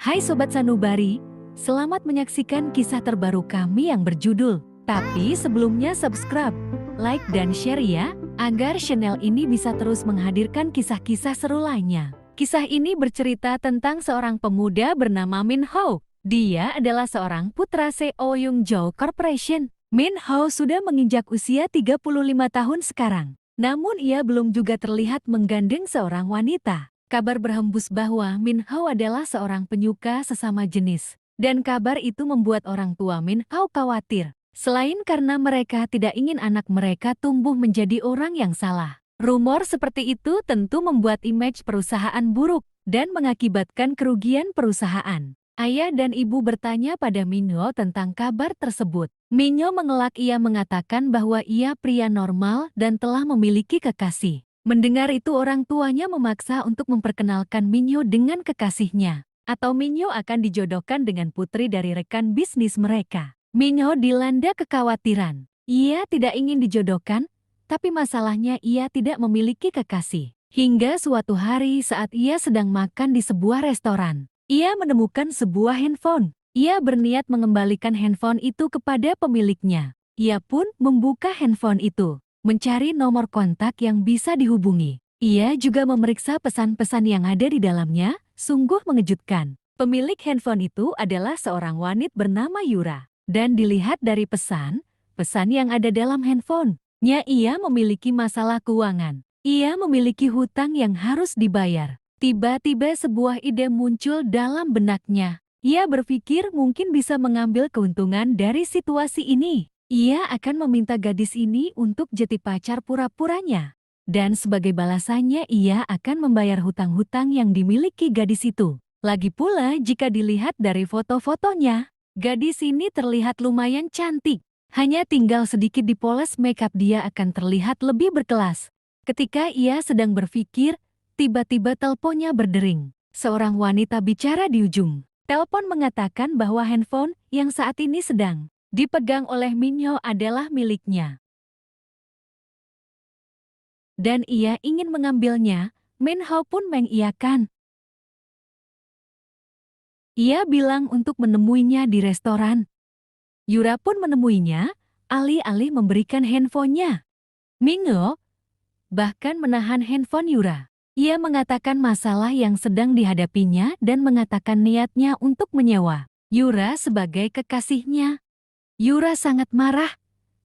Hai Sobat Sanubari, selamat menyaksikan kisah terbaru kami yang berjudul Tapi Sebelumnya Subscribe, like dan share ya, agar channel ini bisa terus menghadirkan kisah-kisah seru lainnya. Kisah ini bercerita tentang seorang pemuda bernama Min Ho. Dia adalah seorang putra CEO Youngjo Corporation. Min Ho sudah menginjak usia 35 tahun sekarang. Namun ia belum juga terlihat menggandeng seorang wanita. Kabar berhembus bahwa Min Ho adalah seorang penyuka sesama jenis. Dan kabar itu membuat orang tua Min Ho khawatir. Selain karena mereka tidak ingin anak mereka tumbuh menjadi orang yang salah. Rumor seperti itu tentu membuat image perusahaan buruk dan mengakibatkan kerugian perusahaan. Ayah dan ibu bertanya pada Min Ho tentang kabar tersebut. Min Ho mengelak, ia mengatakan bahwa ia pria normal dan telah memiliki kekasih. Mendengar itu orang tuanya memaksa untuk memperkenalkan Min Ho dengan kekasihnya. Atau Min Ho akan dijodohkan dengan putri dari rekan bisnis mereka. Min Ho dilanda kekhawatiran. Ia tidak ingin dijodohkan, tapi masalahnya ia tidak memiliki kekasih. Hingga suatu hari saat ia sedang makan di sebuah restoran, ia menemukan sebuah handphone. Ia berniat mengembalikan handphone itu kepada pemiliknya. Ia pun membuka handphone itu, mencari nomor kontak yang bisa dihubungi. Ia juga memeriksa pesan-pesan yang ada di dalamnya, sungguh mengejutkan. Pemilik handphone itu adalah seorang wanita bernama Yura. Dan dilihat dari pesan yang ada dalam handphonenya, ia memiliki masalah keuangan. Ia memiliki hutang yang harus dibayar. Tiba-tiba sebuah ide muncul dalam benaknya. Ia berpikir mungkin bisa mengambil keuntungan dari situasi ini. Ia akan meminta gadis ini untuk jadi pacar pura-puranya. Dan sebagai balasannya ia akan membayar hutang-hutang yang dimiliki gadis itu. Lagi pula jika dilihat dari foto-fotonya, gadis ini terlihat lumayan cantik. Hanya tinggal sedikit dipoles makeup dia akan terlihat lebih berkelas. Ketika ia sedang berpikir, tiba-tiba teleponnya berdering. Seorang wanita bicara di ujung. Telepon mengatakan bahwa handphone yang saat ini sedang dipegang oleh Min Ho adalah miliknya. Dan ia ingin mengambilnya. Min Ho pun mengiyakan. Ia bilang untuk menemuinya di restoran. Yura pun menemuinya, alih-alih memberikan handphonenya. Min Ho bahkan menahan handphone Yura. Ia mengatakan masalah yang sedang dihadapinya dan mengatakan niatnya untuk menyewa Yura sebagai kekasihnya. Yura sangat marah.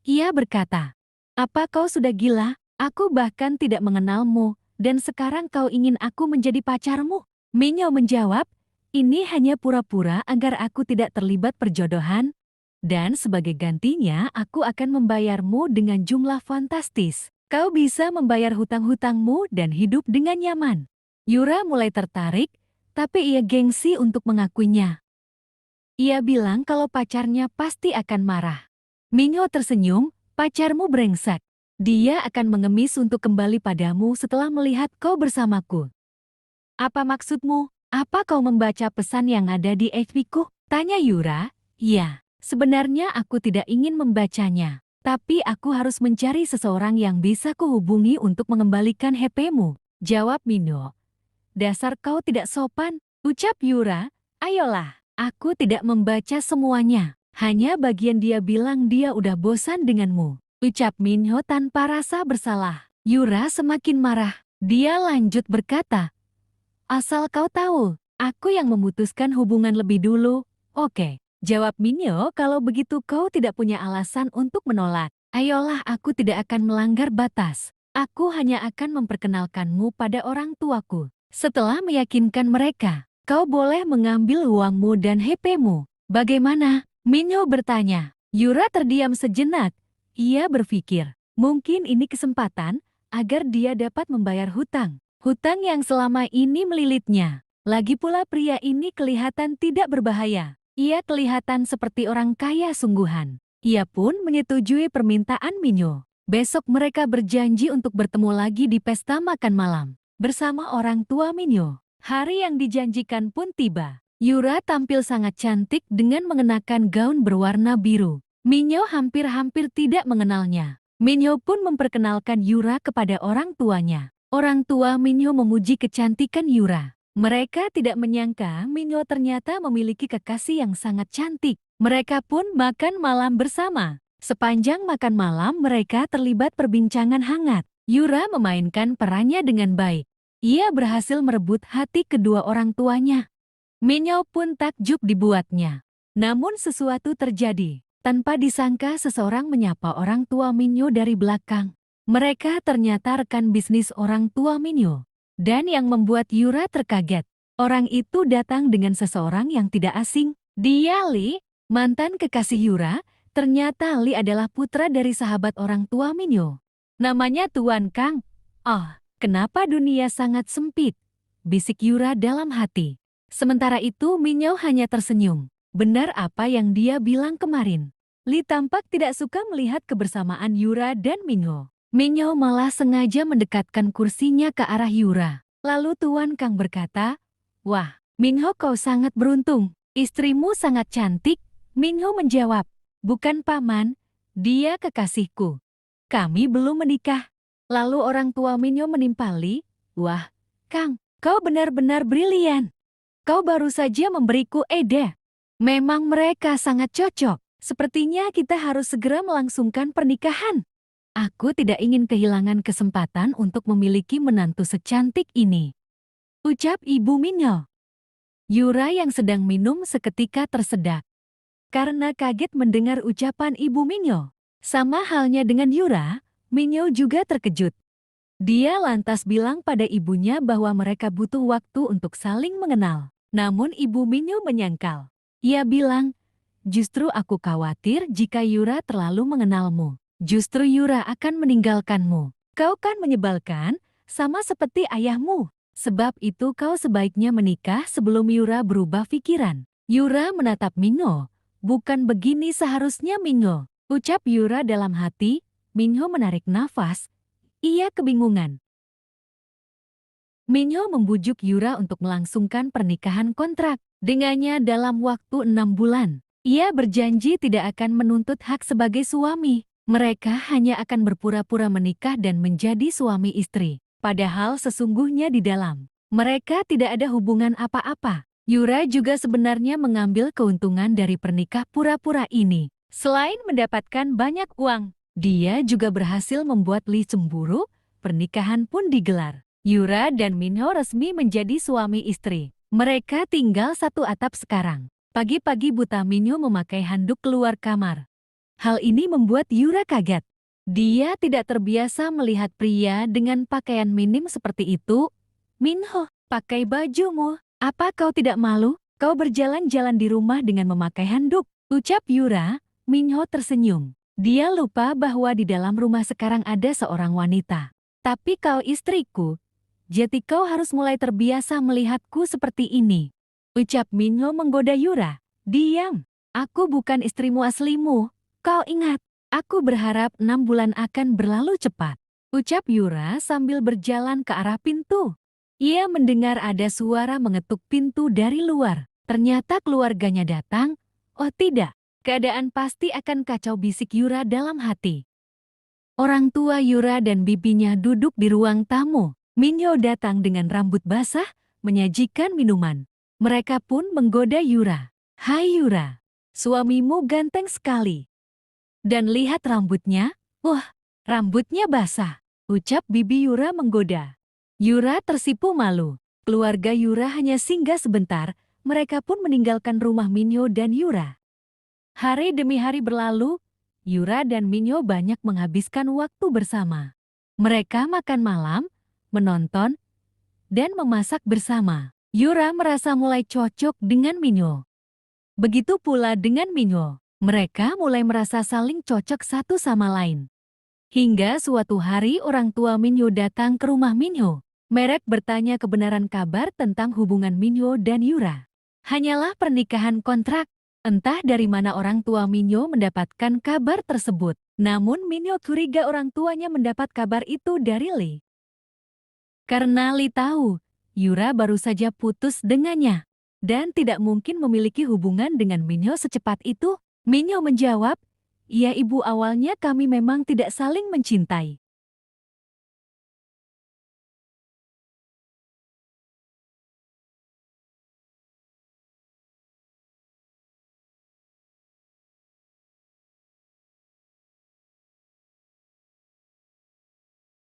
Ia berkata, "Apa kau sudah gila? Aku bahkan tidak mengenalmu, dan sekarang kau ingin aku menjadi pacarmu?" Min Ho menjawab, "Ini hanya pura-pura agar aku tidak terlibat perjodohan. Dan sebagai gantinya aku akan membayarmu dengan jumlah fantastis. Kau bisa membayar hutang-hutangmu dan hidup dengan nyaman." Yura mulai tertarik, tapi ia gengsi untuk mengakuinya. Ia bilang kalau pacarnya pasti akan marah. Min Ho tersenyum, "Pacarmu brengsek. Dia akan mengemis untuk kembali padamu setelah melihat kau bersamaku." "Apa maksudmu? Apa kau membaca pesan yang ada di HP-ku?" tanya Yura. "Iya, sebenarnya aku tidak ingin membacanya. Tapi aku harus mencari seseorang yang bisa kuhubungi untuk mengembalikan HP-mu," jawab Min Ho. "Dasar kau tidak sopan," ucap Yura. "Ayolah. Aku tidak membaca semuanya. Hanya bagian dia bilang dia udah bosan denganmu," ucap Min Ho tanpa rasa bersalah. Yura semakin marah. Dia lanjut berkata, "Asal kau tahu, aku yang memutuskan hubungan lebih dulu." "Oke," jawab Min Ho, "kalau begitu kau tidak punya alasan untuk menolak. Ayolah, aku tidak akan melanggar batas. Aku hanya akan memperkenalkanmu pada orang tuaku. Setelah meyakinkan mereka, kau boleh mengambil uangmu dan HP-mu. Bagaimana?" Min Ho bertanya. Yura terdiam sejenak. Ia berpikir, mungkin ini kesempatan agar dia dapat membayar hutang. Hutang yang selama ini melilitnya. Lagi pula pria ini kelihatan tidak berbahaya. Ia kelihatan seperti orang kaya sungguhan. Ia pun menyetujui permintaan Min Ho. Besok mereka berjanji untuk bertemu lagi di pesta makan malam bersama orang tua Min Ho. Hari yang dijanjikan pun tiba. Yura tampil sangat cantik dengan mengenakan gaun berwarna biru. Min Ho hampir-hampir tidak mengenalnya. Min Ho pun memperkenalkan Yura kepada orang tuanya. Orang tua Min Ho memuji kecantikan Yura. Mereka tidak menyangka Minho ternyata memiliki kekasih yang sangat cantik. Mereka pun makan malam bersama. Sepanjang makan malam mereka terlibat perbincangan hangat. Yura memainkan perannya dengan baik. Ia berhasil merebut hati kedua orang tuanya. Minho pun takjub dibuatnya. Namun sesuatu terjadi. Tanpa disangka seseorang menyapa orang tua Minho dari belakang. Mereka ternyata rekan bisnis orang tua Minho. Dan yang membuat Yura terkaget, orang itu datang dengan seseorang yang tidak asing. Dia Lee, mantan kekasih Yura. Ternyata Lee adalah putra dari sahabat orang tua Minho. Namanya Tuan Kang. Oh, kenapa dunia sangat sempit? Bisik Yura dalam hati. Sementara itu Minho hanya tersenyum. Benar apa yang dia bilang kemarin. Lee tampak tidak suka melihat kebersamaan Yura dan Minho. Minho malah sengaja mendekatkan kursinya ke arah Yura. Lalu Tuan Kang berkata, "Wah, Minho kau sangat beruntung. Istrimu sangat cantik." Minho menjawab, "Bukan paman, dia kekasihku. Kami belum menikah." Lalu orang tua Minho menimpali, "Wah, Kang, kau benar-benar brilian. Kau baru saja memberiku ide. Memang mereka sangat cocok. Sepertinya kita harus segera melangsungkan pernikahan. Aku tidak ingin kehilangan kesempatan untuk memiliki menantu secantik ini," ucap Ibu Minho. Yura yang sedang minum seketika tersedak. Karena kaget mendengar ucapan Ibu Minho. Sama halnya dengan Yura, Minho juga terkejut. Dia lantas bilang pada ibunya bahwa mereka butuh waktu untuk saling mengenal. Namun Ibu Minho menyangkal. Ia bilang, "Justru aku khawatir jika Yura terlalu mengenalmu. Justru Yura akan meninggalkanmu. Kau kan menyebalkan, sama seperti ayahmu. Sebab itu kau sebaiknya menikah sebelum Yura berubah pikiran." Yura menatap Minho. "Bukan begini seharusnya Minho," ucap Yura dalam hati. Minho menarik nafas. Ia kebingungan. Minho membujuk Yura untuk melangsungkan pernikahan kontrak dengannya dalam waktu 6 bulan. Ia berjanji tidak akan menuntut hak sebagai suami. Mereka hanya akan berpura-pura menikah dan menjadi suami istri. Padahal sesungguhnya di dalam mereka tidak ada hubungan apa-apa. Yura juga sebenarnya mengambil keuntungan dari pernikah pura-pura ini. Selain mendapatkan banyak uang, dia juga berhasil membuat Lee cemburu. Pernikahan pun digelar. Yura dan Minho resmi menjadi suami istri. Mereka tinggal satu atap sekarang. Pagi-pagi buta Minho memakai handuk keluar kamar. Hal ini membuat Yura kaget. Dia tidak terbiasa melihat pria dengan pakaian minim seperti itu. "Minho, pakai bajumu. Apa kau tidak malu? Kau berjalan-jalan di rumah dengan memakai handuk," ucap Yura. Minho tersenyum. Dia lupa bahwa di dalam rumah sekarang ada seorang wanita. "Tapi kau istriku, jadi kau harus mulai terbiasa melihatku seperti ini," ucap Minho menggoda Yura. "Diam, aku bukan istrimu aslimu. Kau ingat, aku berharap 6 bulan akan berlalu cepat," ucap Yura sambil berjalan ke arah pintu. Ia mendengar ada suara mengetuk pintu dari luar. Ternyata keluarganya datang. Oh tidak, keadaan pasti akan kacau, bisik Yura dalam hati. Orang tua Yura dan bibinya duduk di ruang tamu. Minho datang dengan rambut basah, menyajikan minuman. Mereka pun menggoda Yura. "Hai Yura, suamimu ganteng sekali. Dan lihat rambutnya, wah, rambutnya basah," ucap bibi Yura menggoda. Yura tersipu malu. Keluarga Yura hanya singgah sebentar, mereka pun meninggalkan rumah Minho dan Yura. Hari demi hari berlalu, Yura dan Minho banyak menghabiskan waktu bersama. Mereka makan malam, menonton, dan memasak bersama. Yura merasa mulai cocok dengan Minho. Begitu pula dengan Minho. Mereka mulai merasa saling cocok satu sama lain. Hingga suatu hari orang tua Minho datang ke rumah Minho. Mereka bertanya kebenaran kabar tentang hubungan Minho dan Yura. Hanyalah pernikahan kontrak. Entah dari mana orang tua Minho mendapatkan kabar tersebut. Namun Minho curiga orang tuanya mendapat kabar itu dari Lee. Karena Lee tahu, Yura baru saja putus dengannya. Dan tidak mungkin memiliki hubungan dengan Minho secepat itu. Minho menjawab, "Ya ibu, awalnya kami memang tidak saling mencintai.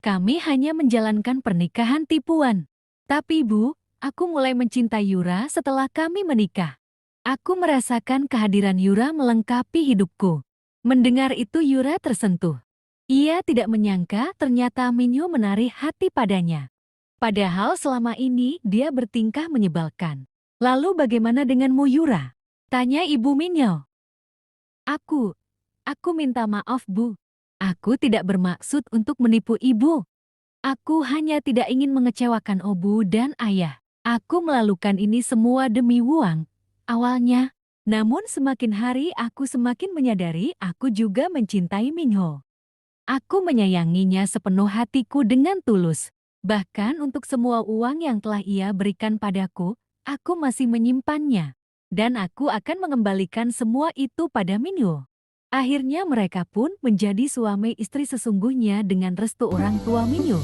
Kami hanya menjalankan pernikahan tipuan. Tapi Bu, aku mulai mencintai Yura setelah kami menikah. Aku merasakan kehadiran Yura melengkapi hidupku. Mendengar itu Yura tersentuh. Ia tidak menyangka ternyata Minyo menarik hati padanya. Padahal selama ini dia bertingkah menyebalkan. Lalu bagaimana denganmu Yura? Tanya Ibu Minyo. Aku minta maaf Bu. Aku tidak bermaksud untuk menipu Ibu. Aku hanya tidak ingin mengecewakan Obu dan Ayah. Aku melakukan ini semua demi Wuang. Awalnya, namun semakin hari aku semakin menyadari aku juga mencintai Minho. Aku menyayanginya sepenuh hatiku dengan tulus. Bahkan untuk semua uang yang telah ia berikan padaku, aku masih menyimpannya. Dan aku akan mengembalikan semua itu pada Minho. Akhirnya mereka pun menjadi suami istri sesungguhnya dengan restu orang tua Minho.